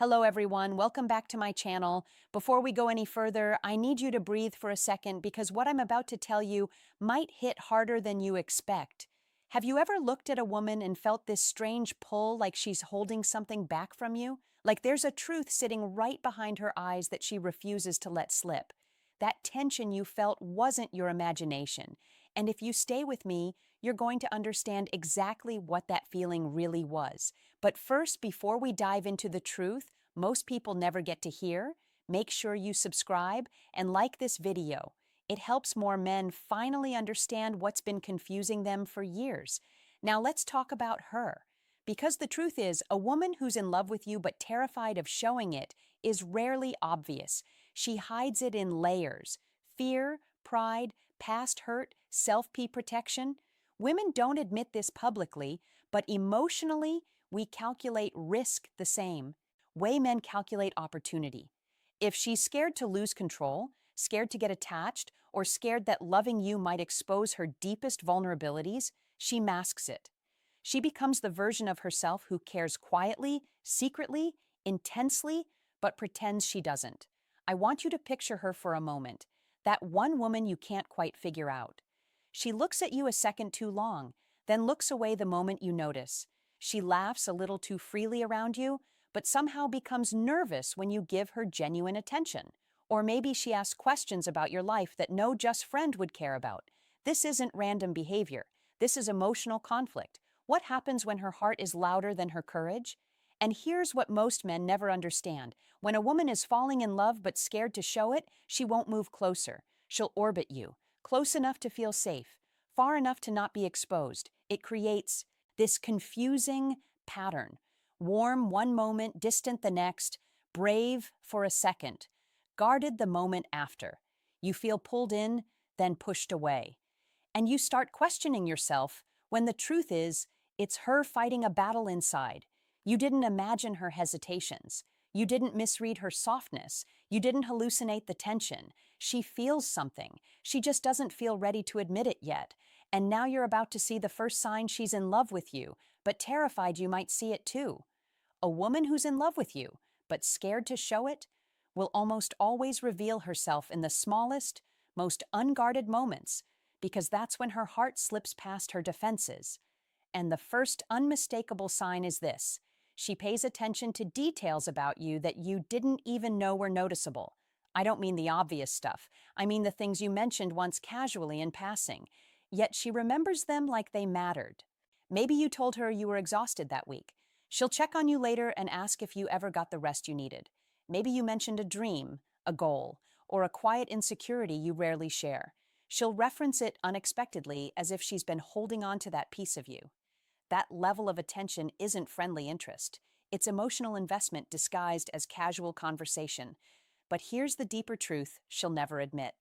Hello everyone, welcome back to my channel. Before we go any further, I need you to breathe for a second because what I'm about to tell you might hit harder than you expect. Have you ever looked at a woman and felt this strange pull like she's holding something back from you? Like there's a truth sitting right behind her eyes that she refuses to let slip. That tension you felt wasn't your imagination. And if you stay with me, you're going to understand exactly what that feeling really was. But first, before we dive into the truth most people never get to hear, make sure you subscribe and like this video. It helps more men finally understand what's been confusing them for years. Now let's talk about her. Because the truth is, a woman who's in love with you but terrified of showing it is rarely obvious. She hides it in layers: fear, pride, past hurt, self-protection. Women don't admit this publicly, but emotionally, we calculate risk the same way men calculate opportunity. If she's scared to lose control, scared to get attached, or scared that loving you might expose her deepest vulnerabilities, she masks it. She becomes the version of herself who cares quietly, secretly, intensely, but pretends she doesn't. I want you to picture her for a moment, that one woman you can't quite figure out. She looks at you a second too long, then looks away the moment you notice. She laughs a little too freely around you, but somehow becomes nervous when you give her genuine attention. Or maybe she asks questions about your life that no just friend would care about. This isn't random behavior. This is emotional conflict. What happens when her heart is louder than her courage? And here's what most men never understand. When a woman is falling in love but scared to show it, she won't move closer. She'll orbit you, close enough to feel safe, far enough to not be exposed. It creates this confusing pattern. Warm one moment, distant the next, brave for a second, guarded the moment after. You feel pulled in, then pushed away. And you start questioning yourself when the truth is, it's her fighting a battle inside. You didn't imagine her hesitations. You didn't misread her softness. You didn't hallucinate the tension. She feels something. She just doesn't feel ready to admit it yet. And now you're about to see the first sign she's in love with you, but terrified you might see it too. A woman who's in love with you, but scared to show it, will almost always reveal herself in the smallest, most unguarded moments, because that's when her heart slips past her defenses. And the first unmistakable sign is this: she pays attention to details about you that you didn't even know were noticeable. I don't mean the obvious stuff. I mean the things you mentioned once casually in passing, yet she remembers them like they mattered. Maybe you told her you were exhausted that week. She'll check on you later and ask if you ever got the rest you needed. Maybe you mentioned a dream, a goal, or a quiet insecurity you rarely share. She'll reference it unexpectedly as if she's been holding on to that piece of you. That level of attention isn't friendly interest. It's emotional investment disguised as casual conversation. But here's the deeper truth she'll never admit.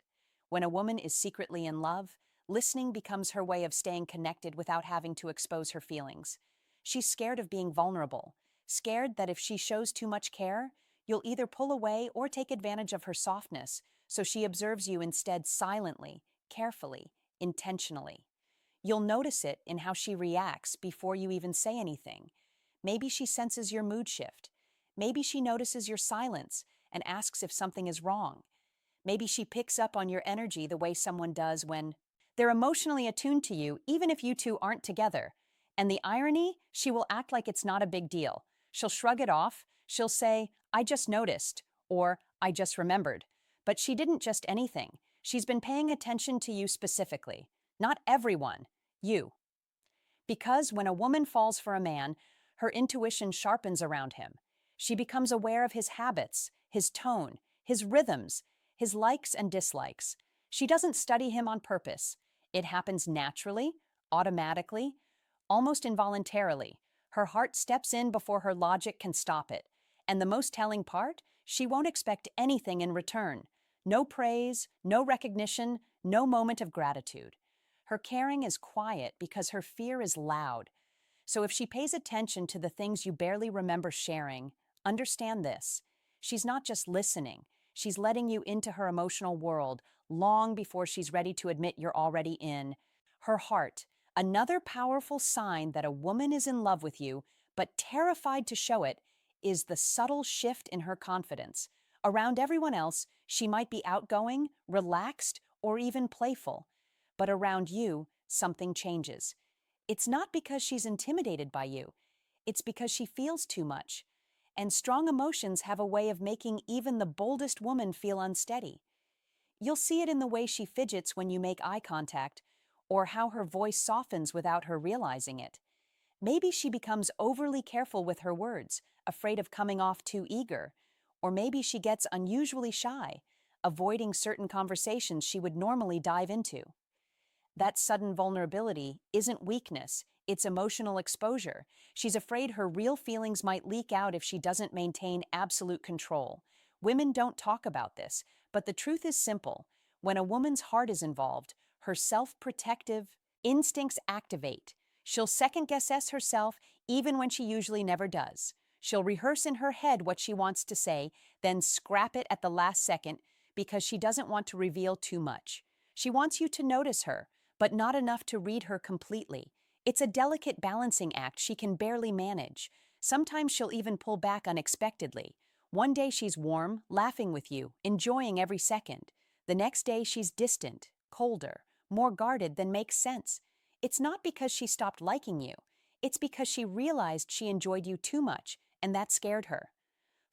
When a woman is secretly in love, listening becomes her way of staying connected without having to expose her feelings. She's scared of being vulnerable, scared that if she shows too much care, you'll either pull away or take advantage of her softness, so she observes you instead silently, carefully, intentionally. You'll notice it in how she reacts before you even say anything. Maybe she senses your mood shift. Maybe she notices your silence and asks if something is wrong. Maybe she picks up on your energy the way someone does when they're emotionally attuned to you, even if you two aren't together. And the irony, she will act like it's not a big deal. She'll shrug it off. She'll say, "I just noticed," or "I just remembered." But she didn't just anything. She's been paying attention to you specifically. Not everyone, you. Because when a woman falls for a man, her intuition sharpens around him. She becomes aware of his habits, his tone, his rhythms, his likes and dislikes. She doesn't study him on purpose. It happens naturally, automatically, almost involuntarily. Her heart steps in before her logic can stop it. And the most telling part, she won't expect anything in return. No praise, no recognition, no moment of gratitude. Her caring is quiet because her fear is loud. So if she pays attention to the things you barely remember sharing, understand this: she's not just listening, she's letting you into her emotional world long before she's ready to admit you're already in. Her heart, another powerful sign that a woman is in love with you, but terrified to show it, is the subtle shift in her confidence. Around everyone else, she might be outgoing, relaxed, or even playful. But around you, something changes. It's not because she's intimidated by you. It's because she feels too much. And strong emotions have a way of making even the boldest woman feel unsteady. You'll see it in the way she fidgets when you make eye contact, or how her voice softens without her realizing it. Maybe she becomes overly careful with her words, afraid of coming off too eager. Or maybe she gets unusually shy, avoiding certain conversations she would normally dive into. That sudden vulnerability isn't weakness, it's emotional exposure. She's afraid her real feelings might leak out if she doesn't maintain absolute control. Women don't talk about this, but the truth is simple. When a woman's heart is involved, her self-protective instincts activate. She'll second-guess herself even when she usually never does. She'll rehearse in her head what she wants to say, then scrap it at the last second because she doesn't want to reveal too much. She wants you to notice her, but not enough to read her completely. It's a delicate balancing act she can barely manage. Sometimes she'll even pull back unexpectedly. One day she's warm, laughing with you, enjoying every second. The next day she's distant, colder, more guarded than makes sense. It's not because she stopped liking you. It's because she realized she enjoyed you too much, and that scared her.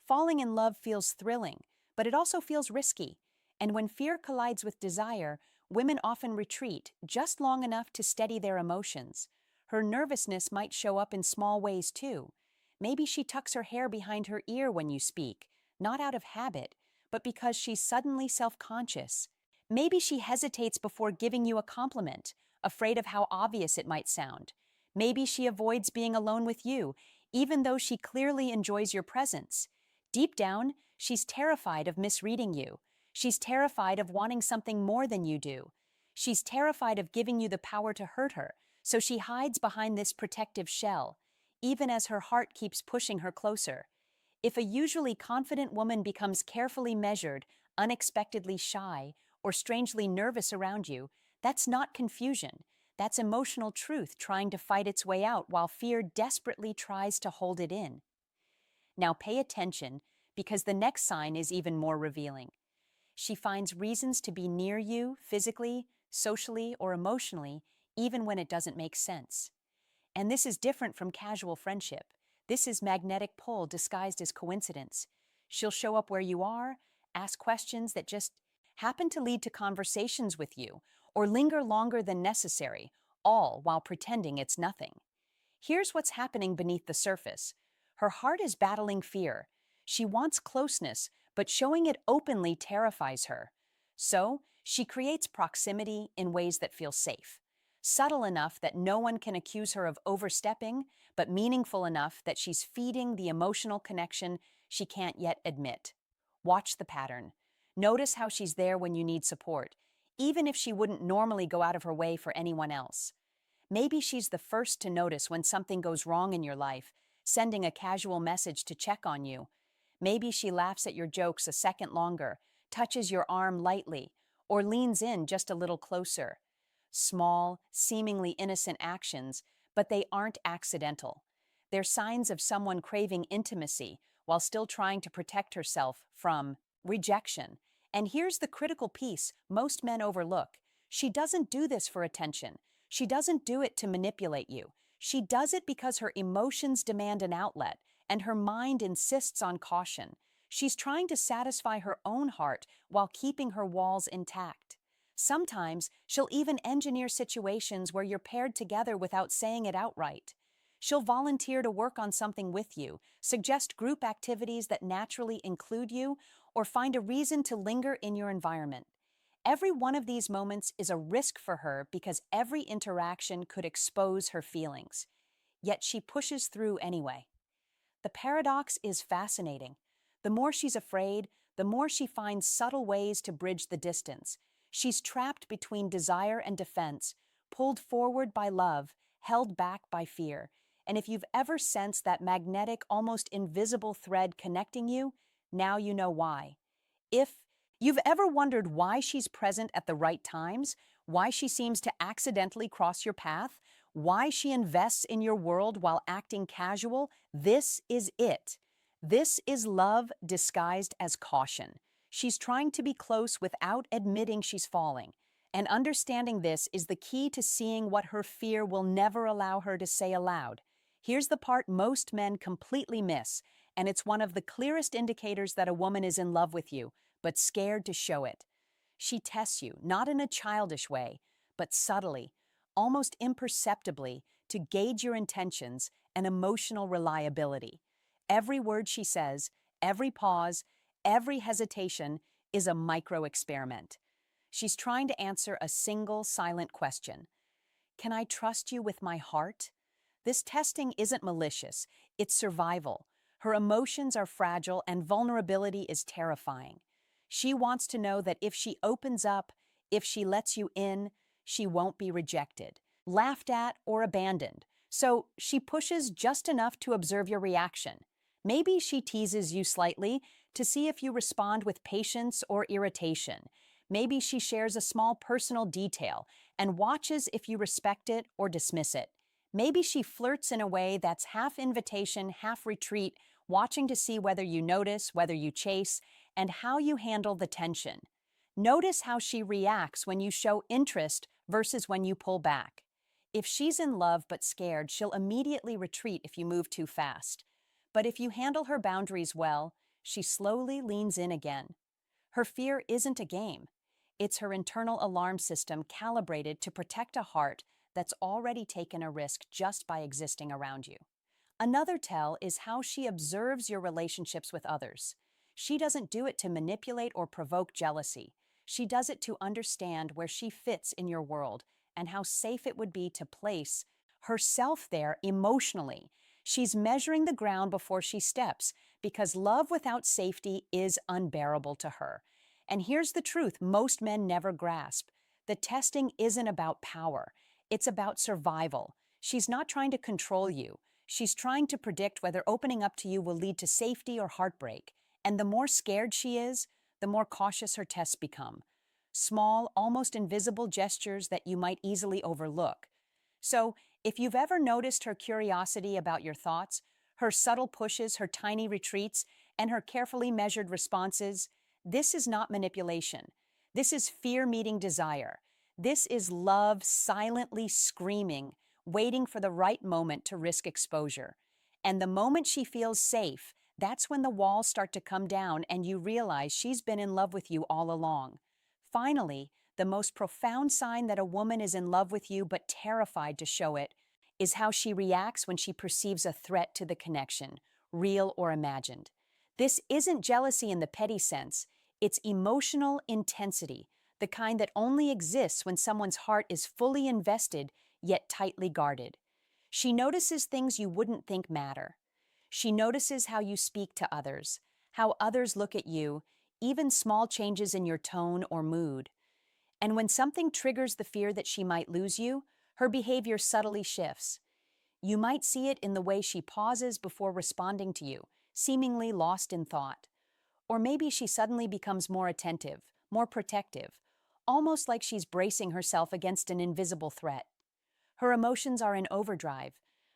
Falling in love feels thrilling, but it also feels risky. And when fear collides with desire, women often retreat just long enough to steady their emotions. Her nervousness might show up in small ways too. Maybe she tucks her hair behind her ear when you speak, not out of habit, but because she's suddenly self-conscious. Maybe she hesitates before giving you a compliment, afraid of how obvious it might sound. Maybe she avoids being alone with you, even though she clearly enjoys your presence. Deep down, she's terrified of misreading you. She's terrified of wanting something more than you do. She's terrified of giving you the power to hurt her, so she hides behind this protective shell, even as her heart keeps pushing her closer. If a usually confident woman becomes carefully measured, unexpectedly shy, or strangely nervous around you, that's not confusion. That's emotional truth trying to fight its way out while fear desperately tries to hold it in. Now pay attention, because the next sign is even more revealing. She finds reasons to be near you physically, socially, or emotionally, even when it doesn't make sense. And this is different from casual friendship. This is magnetic pull disguised as coincidence. She'll show up where you are, ask questions that just happen to lead to conversations with you, or linger longer than necessary, all while pretending it's nothing. Here's what's happening beneath the surface. Her heart is battling fear. She wants closeness, but showing it openly terrifies her. So, she creates proximity in ways that feel safe. Subtle enough that no one can accuse her of overstepping, but meaningful enough that she's feeding the emotional connection she can't yet admit. Watch the pattern. Notice how she's there when you need support, even if she wouldn't normally go out of her way for anyone else. Maybe she's the first to notice when something goes wrong in your life, sending a casual message to check on you. Maybe she laughs at your jokes a second longer, touches your arm lightly, or leans in just a little closer. Small, seemingly innocent actions, but they aren't accidental. They're signs of someone craving intimacy while still trying to protect herself from rejection. And here's the critical piece most men overlook. She doesn't do this for attention. She doesn't do it to manipulate you. She does it because her emotions demand an outlet, and her mind insists on caution. She's trying to satisfy her own heart while keeping her walls intact. Sometimes she'll even engineer situations where you're paired together without saying it outright. She'll volunteer to work on something with you, suggest group activities that naturally include you, or find a reason to linger in your environment. Every one of these moments is a risk for her because every interaction could expose her feelings. Yet she pushes through anyway. The paradox is fascinating. The more she's afraid, the more she finds subtle ways to bridge the distance. She's trapped between desire and defense, pulled forward by love, held back by fear. And if you've ever sensed that magnetic, almost invisible thread connecting you, now you know why. If you've ever wondered why she's present at the right times, why she seems to accidentally cross your path, why she invests in your world while acting casual, this is it. This is love disguised as caution. She's trying to be close without admitting she's falling. And understanding this is the key to seeing what her fear will never allow her to say aloud. Here's the part most men completely miss, and it's one of the clearest indicators that a woman is in love with you, but scared to show it. She tests you, not in a childish way, but subtly, almost imperceptibly, to gauge your intentions and emotional reliability. Every word she says, every pause, every hesitation is a micro experiment. She's trying to answer a single silent question. Can I trust you with my heart? This testing isn't malicious, it's survival. Her emotions are fragile and vulnerability is terrifying. She wants to know that if she opens up, if she lets you in, she won't be rejected, laughed at, or abandoned. So she pushes just enough to observe your reaction. Maybe she teases you slightly to see if you respond with patience or irritation. Maybe she shares a small personal detail and watches if you respect it or dismiss it. Maybe she flirts in a way that's half invitation, half retreat, watching to see whether you notice, whether you chase, and how you handle the tension. Notice how she reacts when you show interest versus when you pull back. If she's in love but scared, she'll immediately retreat if you move too fast. But if you handle her boundaries well, she slowly leans in again. Her fear isn't a game. It's her internal alarm system calibrated to protect a heart that's already taken a risk just by existing around you. Another tell is how she observes your relationships with others. She doesn't do it to manipulate or provoke jealousy. She does it to understand where she fits in your world and how safe it would be to place herself there emotionally. She's measuring the ground before she steps because love without safety is unbearable to her. And here's the truth most men never grasp. The testing isn't about power. It's about survival. She's not trying to control you. She's trying to predict whether opening up to you will lead to safety or heartbreak. And the more scared she is, the more cautious her tests become. Small, almost invisible gestures that you might easily overlook. So, if you've ever noticed her curiosity about your thoughts, her subtle pushes, her tiny retreats, and her carefully measured responses, this is not manipulation. This is fear meeting desire. This is love silently screaming, waiting for the right moment to risk exposure. And the moment she feels safe, that's when the walls start to come down and you realize she's been in love with you all along. Finally, the most profound sign that a woman is in love with you but terrified to show it is how she reacts when she perceives a threat to the connection, real or imagined. This isn't jealousy in the petty sense, it's emotional intensity, the kind that only exists when someone's heart is fully invested yet tightly guarded. She notices things you wouldn't think matter. She notices how you speak to others, how others look at you, even small changes in your tone or mood. And when something triggers the fear that she might lose you, her behavior subtly shifts. You might see it in the way she pauses before responding to you, seemingly lost in thought. Or maybe she suddenly becomes more attentive, more protective, almost like she's bracing herself against an invisible threat. Her emotions are in overdrive,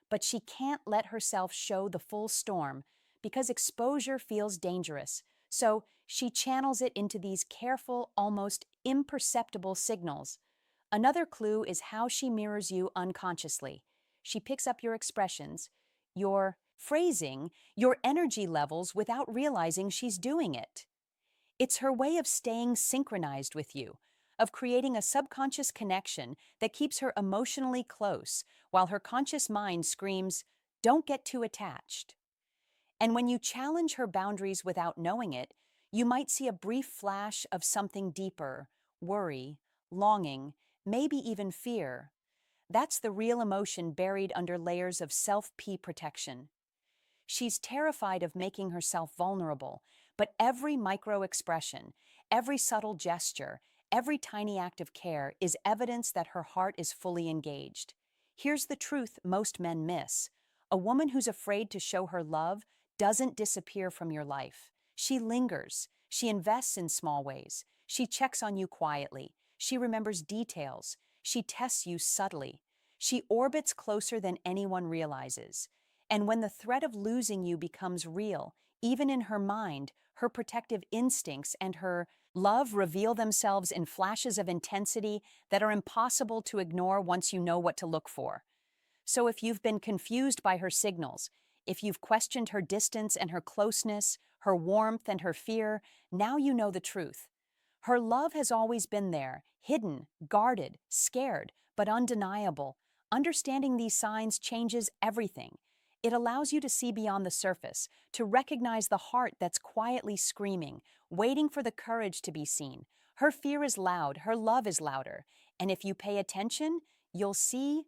but she can't let herself show the full storm because exposure feels dangerous. So she channels it into these careful, almost imperceptible signals. Another clue is how she mirrors you unconsciously. She picks up your expressions, your phrasing, your energy levels without realizing she's doing it. It's her way of staying synchronized with you, of creating a subconscious connection that keeps her emotionally close, while her conscious mind screams, "Don't get too attached." And when you challenge her boundaries without knowing it, you might see a brief flash of something deeper: worry, longing, maybe even fear. That's the real emotion buried under layers of self-P protection. She's terrified of making herself vulnerable, but every micro-expression, every subtle gesture, every tiny act of care is evidence that her heart is fully engaged. Here's the truth most men miss. A woman who's afraid to show her love doesn't disappear from your life. She lingers. She invests in small ways. She checks on you quietly. She remembers details. She tests you subtly. She orbits closer than anyone realizes. And when the threat of losing you becomes real, Even in her mind, her protective instincts and her love reveal themselves in flashes of intensity that are impossible to ignore once you know what to look for. So if you've been confused by her signals, if you've questioned her distance and her closeness, her warmth and her fear, now you know the truth. Her love has always been there, hidden, guarded, scared, but undeniable. Understanding these signs changes everything. It allows you to see beyond the surface, to recognize the heart that's quietly screaming, waiting for the courage to be seen. Her fear is loud, her love is louder. And if you pay attention, you'll see